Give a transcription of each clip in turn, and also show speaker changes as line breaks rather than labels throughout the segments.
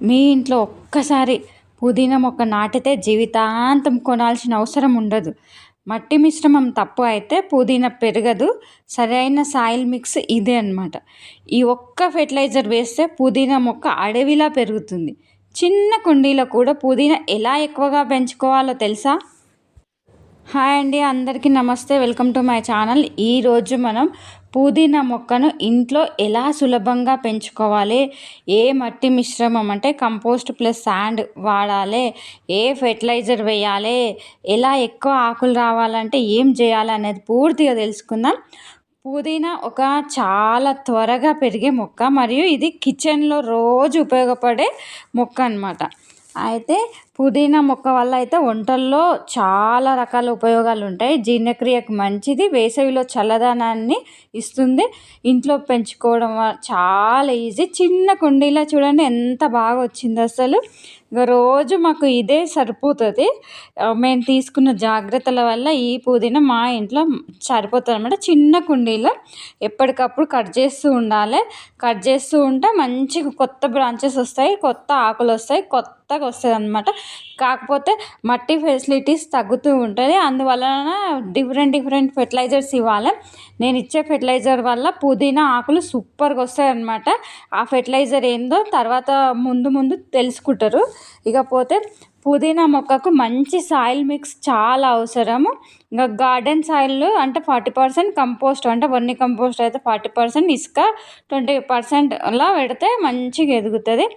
మీ ఇంట్లో ఒక్కసారి పుదీనా మొక్క నాటితే జీవితాంతం కొనాల్సిన అవసరం ఉండదు. మట్టి మిశ్రమం తప్పు అయితే పుదీనా పెరగదు. సరైన సాయిల్ మిక్స్ ఇదే అనమాట. ఈ ఒక్క ఫెర్టిలైజర్ వేస్తే పుదీనా మొక్క అడవిలా పెరుగుతుంది. చిన్న కుండీలో కూడా పుదీనా ఎలా ఎక్కువగా పెంచుకోవాలో తెలుసా? హాయ్ అండి, అందరికీ నమస్తే. Welcome to my channel. ఈరోజు మనం పుదీనా మొక్కను ఇంట్లో ఎలా సులభంగా పెంచుకోవాలి, ఏ మట్టి మిశ్రమం అంటే కంపోస్ట్ ప్లస్ శాండ్ వాడాలి, ఏ ఫెర్టిలైజర్ వేయాలి, ఎలా ఎక్కువ ఆకులు రావాలంటే ఏం చేయాలి అనేది పూర్తిగా తెలుసుకుందాం. పుదీనా ఒక చాలా త్వరగా పెరిగే మొక్క మరియు ఇది కిచెన్లో రోజు ఉపయోగపడే మొక్క అన్నమాట. అయితే పుదీనా మొక్క వల్ల అయితే వంటల్లో చాలా రకాల ఉపయోగాలు ఉంటాయి. జీర్ణక్రియకు మంచిది, వేసవిలో చల్లదనాన్ని ఇస్తుంది. ఇంట్లో పెంచుకోవడం చాలా ఈజీ. చిన్న కుండీలో చూడండి ఎంత బాగా వచ్చింది అసలు. ఇక రోజు మాకు ఇదే సరిపోతుంది. మేము తీసుకున్న జాగ్రత్తల వల్ల ఈ పుదీనా మా ఇంట్లో సరిపోతుంది అనమాట. చిన్న కుండీలో ఎప్పటికప్పుడు కట్ చేస్తూ ఉండాలి. కట్ చేస్తూ ఉంటే మంచిగా కొత్త బ్రాంచెస్ వస్తాయి, కొత్త ఆకులు వస్తాయి, కొత్తగా వస్తుంది అనమాట. కాకపోతే మట్టి ఫెసిలిటీస్ తగ్గుతూ ఉంటుంది. అందువలన డిఫరెంట్ ఫెర్టిలైజర్స్ ఇవ్వాలి. నేను ఇచ్చే ఫెర్టిలైజర్ వల్ల పుదీనా ఆకులు సూపర్గా వస్తాయి అన్నమాట. ఆ ఫెర్టిలైజర్ ఏందో తర్వాత ముందు తెలుసుకుంటారు. ఇకపోతే పుదీనా మొక్కకు మంచి సాయిల్ మిక్స్ చాలా అవసరము. ఇంకా గార్డెన్ సాయిల్ అంటే 40% కంపోస్ట్, అంటే వర్మి కంపోస్ట్ అయితే 40%, ఇసుక 20% అలా పెడితే మంచిగా ఎదుగుతుంది.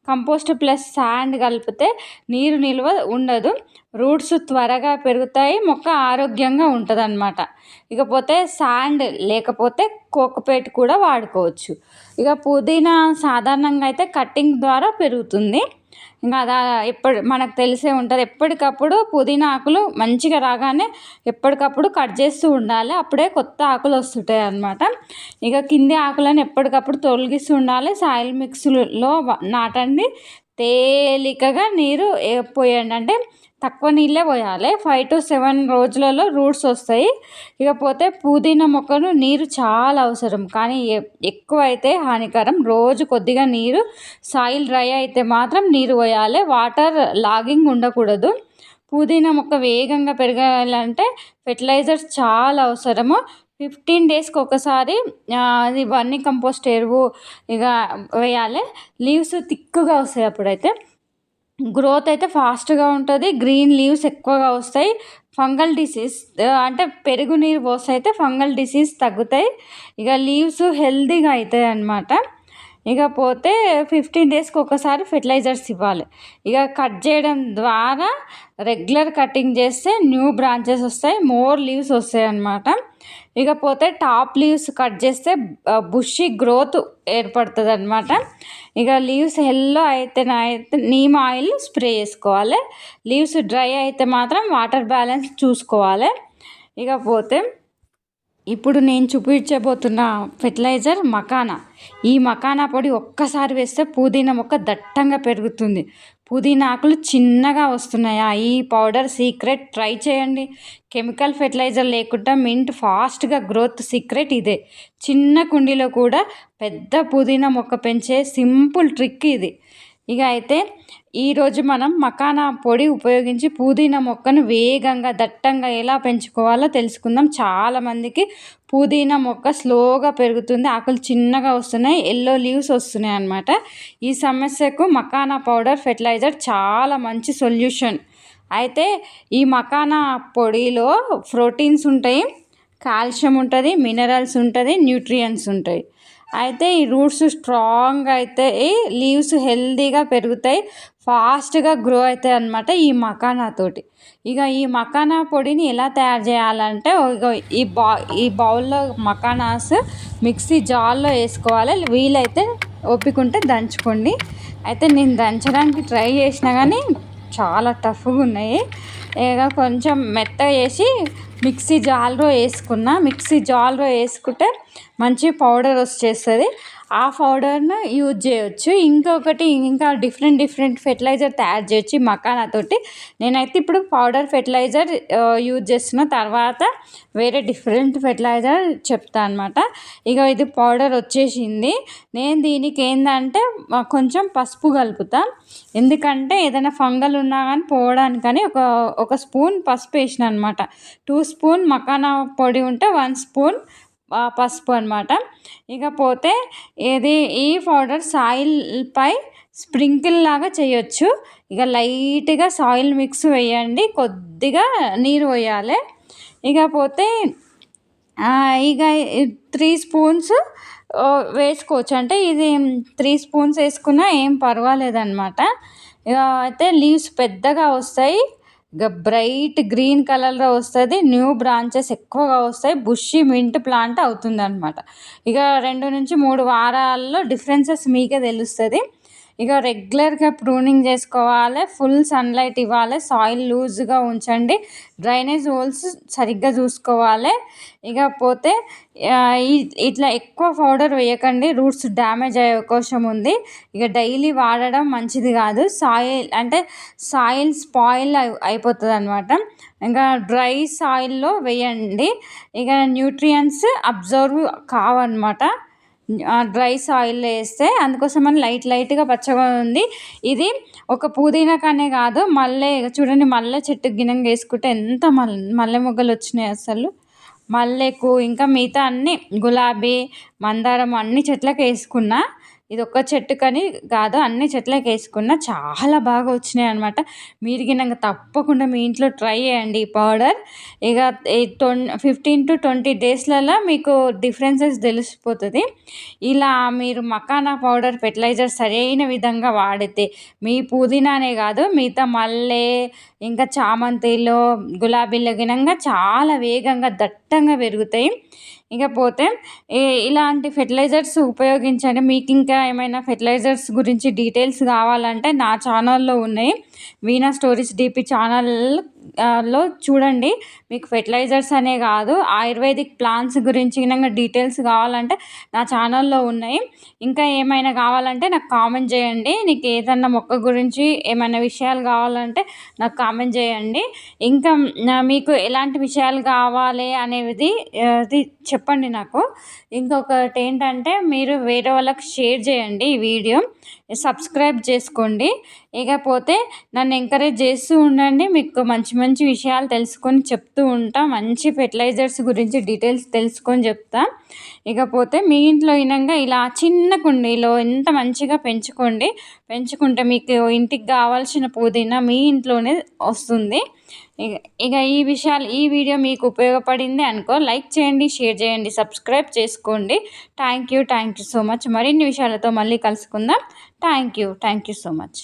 కంపోస్ట్ ప్లస్ శాండ్ కలిపితే నీరు నిల్వ ఉండదు, రూట్స్ త్వరగా పెరుగుతాయి, మొక్క ఆరోగ్యంగా ఉంటుంది అన్నమాట. ఇకపోతే శాండ్ లేకపోతే కోకోపీట్ కూడా వాడుకోవచ్చు. ఇక పుదీనా సాధారణంగా అయితే కట్టింగ్ ద్వారా పెరుగుతుంది. ఇంకా అదా మనకు తెలిసే ఉంటుంది. ఎప్పటికప్పుడు పుదీనా ఆకులు మంచిగా రాగానే ఎప్పటికప్పుడు కట్ చేస్తూ ఉండాలి. అప్పుడే కొత్త ఆకులు వస్తుంటాయి అన్నమాట. ఇక కింది ఆకులను ఎప్పటికప్పుడు తొలగిస్తూ ఉండాలి. సాయిల్ మిక్స్లో నాటండి. తేలికగా నీరు పోయండి, అంటే తక్కువ నీళ్ళే పోయాలి. 5 to 7 రోజులలో రూట్స్ వస్తాయి. ఇకపోతే పుదీనా మొక్కను నీరు చాలా అవసరం, కానీ ఎక్కువ అయితే హానికరం. రోజు కొద్దిగా నీరు, సాయిల్ డ్రై అయితే మాత్రం నీరు పోయాలి. వాటర్ లాగింగ్ ఉండకూడదు. పుదీనా మొక్క వేగంగా పెరగాలంటే ఫెర్టిలైజర్స్ చాలా అవసరము. 15 డేస్కి ఒకసారి అది వర్మి కంపోస్ట్ ఎరువు ఇక వేయాలి. లీవ్స్ థిక్గా వస్తాయి, అప్పుడైతే గ్రోత్ అయితే ఫాస్ట్గా ఉంటుంది. గ్రీన్ లీవ్స్ ఎక్కువగా వస్తాయి. ఫంగల్ డిసీజ్ అంటే పెరుగు నీరు పోస్తే అయితే ఫంగల్ డిసీజ్ తగ్గుతాయి. ఇక లీవ్స్ హెల్తీగా అవుతాయి అన్నమాట. ఇకపోతే 15 డేస్కి ఒకసారి ఫెర్టిలైజర్స్ ఇవ్వాలి. ఇక కట్ చేయడం ద్వారా రెగ్యులర్ కటింగ్ చేస్తే న్యూ బ్రాంచెస్ వస్తాయి, మోర్ లీవ్స్ వస్తాయి అన్నమాట. ఇకపోతే టాప్ లీవ్స్ కట్ చేస్తే బుషీ గ్రోత్ ఏర్పడుతుంది అన్నమాట. ఇక లీవ్స్ ఎల్లో అయితే నీమ్ ఆయిల్ స్ప్రే చేసుకోవాలి. లీవ్స్ డ్రై అయితే మాత్రం వాటర్ బ్యాలెన్స్ చూసుకోవాలి. ఇకపోతే ఇప్పుడు నేను చూపించబోతున్న ఫెర్టిలైజర్ మకానా. ఈ మకానా పొడి ఒక్కసారి వేస్తే పుదీనా మొక్క దట్టంగా పెరుగుతుంది. పుదీనా ఆకులు చిన్నగా వస్తున్నాయా? ఈ పౌడర్ సీక్రెట్ ట్రై చేయండి. కెమికల్ ఫెర్టిలైజర్ లేకుండా మింట్ ఫాస్ట్గా గ్రోత్ సీక్రెట్ ఇదే. చిన్న కుండీలో కూడా పెద్ద పుదీనా మొక్క పెంచే సింపుల్ ట్రిక్ ఇది. ఇక అయితే ఈరోజు మనం మకానా పొడి ఉపయోగించి పుదీనా మొక్కను వేగంగా దట్టంగా ఎలా పెంచుకోవాలో తెలుసుకుందాం. చాలామందికి పుదీనా మొక్క స్లోగా పెరుగుతుంది, ఆకులు చిన్నగా వస్తున్నాయి, ఎల్లో లీవ్స్ వస్తున్నాయి అన్నమాట. ఈ సమస్యకు మకానా పౌడర్ ఫెర్టిలైజర్ చాలా మంచి సొల్యూషన్. అయితే ఈ మకానా పొడిలో ప్రోటీన్స్ ఉంటాయి, కాల్షియం ఉంటుంది, మినరల్స్ ఉంటుంది, న్యూట్రియంట్స్ ఉంటాయి. అయితే ఈ రూట్స్ స్ట్రాంగ్ అయితే లీవ్స్ హెల్తీగా పెరుగుతాయి, ఫాస్ట్గా గ్రో అవుతాయి అన్నమాట ఈ మకానా తోటి. ఇక ఈ మకానా పొడిని ఎలా తయారు చేయాలంటే ఈ బౌల్లో మకానాస్ మిక్సీ జార్లో వేసుకోవాలి. వీలైతే ఓపికంటే దంచుకోండి. అయితే నేను దంచడానికి ట్రై చేసినా కానీ చాలా టఫ్గా ఉన్నాయి. ఇక కొంచెం మెత్తగా చేసి మిక్సీ జార్లో వేసుకుంటే మంచి పౌడర్ వచ్చేస్తుంది. ఆ పౌడర్‌ను యూజ్ చేయొచ్చు. ఇంకొకటి ఇంకా డిఫరెంట్ ఫెర్టిలైజర్ తయారు చేయొచ్చు ఈ మకానాతోటి. నేనైతే ఇప్పుడు పౌడర్ ఫెర్టిలైజర్ యూజ్ చేస్తున్నా. తర్వాత వేరే డిఫరెంట్ ఫెర్టిలైజర్ చెప్తా అనమాట. ఇక ఇది పౌడర్ వచ్చేసింది. నేను దీనికి ఏందంటే కొంచెం పసుపు కలుపుతా. ఎందుకంటే ఏదైనా ఫంగల్ ఉన్నా కానీ పోవడానికని ఒక స్పూన్ పసుపు వేసిన అనమాట. 2 స్పూన్ మకానా పొడి ఉంటే 1 స్పూన్ పసుపు అనమాట. ఇకపోతే ఈ పౌడర్ సాయిల్‌పై స్ప్రింకిల్ లాగా చేయొచ్చు. ఇక లైట్‌గా సాయిల్ మిక్స్ వేయండి. కొద్దిగా నీరు పోయాలి. ఇకపోతే ఇక 3 స్పూన్స్ వేసుకోవచ్చు. అంటే ఇది 3 స్పూన్స్ వేసుకున్నా ఏం పర్వాలేదనమాట. ఇక అయితే లీవ్స్ పెద్దగా వస్తాయి. ఇక బ్రైట్ గ్రీన్ కలర్‌లో వస్తది. న్యూ బ్రాంచెస్ ఎక్కువగా వస్తాయి. బుషీ మింట్ ప్లాంట్ అవుతుందనమాట. ఇక 2-3 వారాల్లో డిఫరెన్సెస్ మీకే తెలుస్తది. ఇక రెగ్యులర్గా ప్రూనింగ్ చేసుకోవాలి. ఫుల్ సన్లైట్ ఇవ్వాలి. సాయిల్ లూజ్గా ఉంచండి. డ్రైనేజ్ హోల్స్ సరిగ్గా చూసుకోవాలి. ఇకపోతే ఇట్లా ఎక్కువ పౌడర్ వేయకండి. రూట్స్ డ్యామేజ్ అయ్యే అవకాశం ఉంది. ఇక డైలీ వాడడం మంచిది కాదు. సాయిల్ స్పాయిల్ అయిపోతుంది అనమాట. ఇంకా డ్రై సాయిల్లో వేయండి. ఇక న్యూట్రియంట్స్ అబ్జర్వ్ కావన్నమాట డ్రై సాయిల్లో వేస్తే. అందుకోసమని లైట్గా పచ్చగా ఉంది. ఇది ఒక పుదీనాకనే కాదు, చూడండి మల్లె చెట్టుకి గినంగా వేసుకుంటే ఎంత మల్లె మొగ్గలు వచ్చినాయి అసలు. మల్లెకు ఇంకా మిగతా అన్ని గులాబీ, మందారం అన్ని చెట్లకు వేసుకున్నా. ఇది ఒక్క చెట్టుకని కాదు, అన్ని చెట్లకు వేసుకున్నా. చాలా బాగా వచ్చినాయి అనమాట. మీరు గినంగా తప్పకుండా మీ ఇంట్లో ట్రై చేయండి ఈ పౌడర్. ఇక 15-20 డేస్లలో మీకు డిఫరెన్సెస్ తెలిసిపోతుంది. ఇలా మీరు మకానా పౌడర్ ఫెర్టిలైజర్ సరైన విధంగా వాడితే మీ పుదీనానే కాదు, మిగతా మల్లె ఇంకా చామంతిలో, గులాబీలో గినంగా చాలా వేగంగా దట్టంగా పెరుగుతాయి. ఇకపోతే ఇలాంటి ఫెర్టిలైజర్స్ ఉపయోగించండి. మీకు ఇంకా ఏమైనా ఫెర్టిలైజర్స్ గురించి డీటెయిల్స్ కావాలంటే నా ఛానల్లో ఉన్నాయి. వీణా స్టోరీస్ డీపీ ఛానల్లో చూడండి. మీకు ఫెర్టిలైజర్స్ అనే కాదు, ఆయుర్వేదిక్ ప్లాంట్స్ గురించి గినంగా డీటెయిల్స్ కావాలంటే నా ఛానల్లో ఉన్నాయి. ఇంకా ఏమైనా కావాలంటే నాకు కామెంట్ చేయండి. నీకు ఏదన్నా మొక్క గురించి ఏమైనా విషయాలు కావాలంటే నాకు కామెంట్ చేయండి. ఇంకా మీకు ఎలాంటి విషయాలు కావాలి అనేది చెప్పండి నాకు. ఇంకొకటి ఏంటంటే మీరు వేరే వాళ్ళకి షేర్ చేయండి ఈ వీడియో. సబ్స్క్రైబ్ చేసుకోండి. ఇకపోతే నన్ను ఎంకరేజ్ చేస్తూ ఉండండి. మీకు మంచి విషయాలు తెలుసుకొని చెప్తూ ఉంటా. మంచి ఫెర్టిలైజర్స్ గురించి డీటెయిల్స్ తెలుసుకొని చెప్తా. ఇకపోతే మీ ఇంట్లో ఇనంగా ఇలా చిన్న కుండీలో ఎంత మంచిగా పెంచుకుంటే మీకు ఇంటికి కావాల్సిన పుదీనా మీ ఇంట్లోనే వస్తుంది. ఇక ఈ వీడియో మీకు ఉపయోగపడింది అనుకో, లైక్ చేయండి, షేర్ చేయండి, సబ్స్క్రైబ్ చేసుకోండి. Thank you so much. మరిన్ని విషయాలతో మళ్ళీ కలుసుకుందాం. Thank you so much.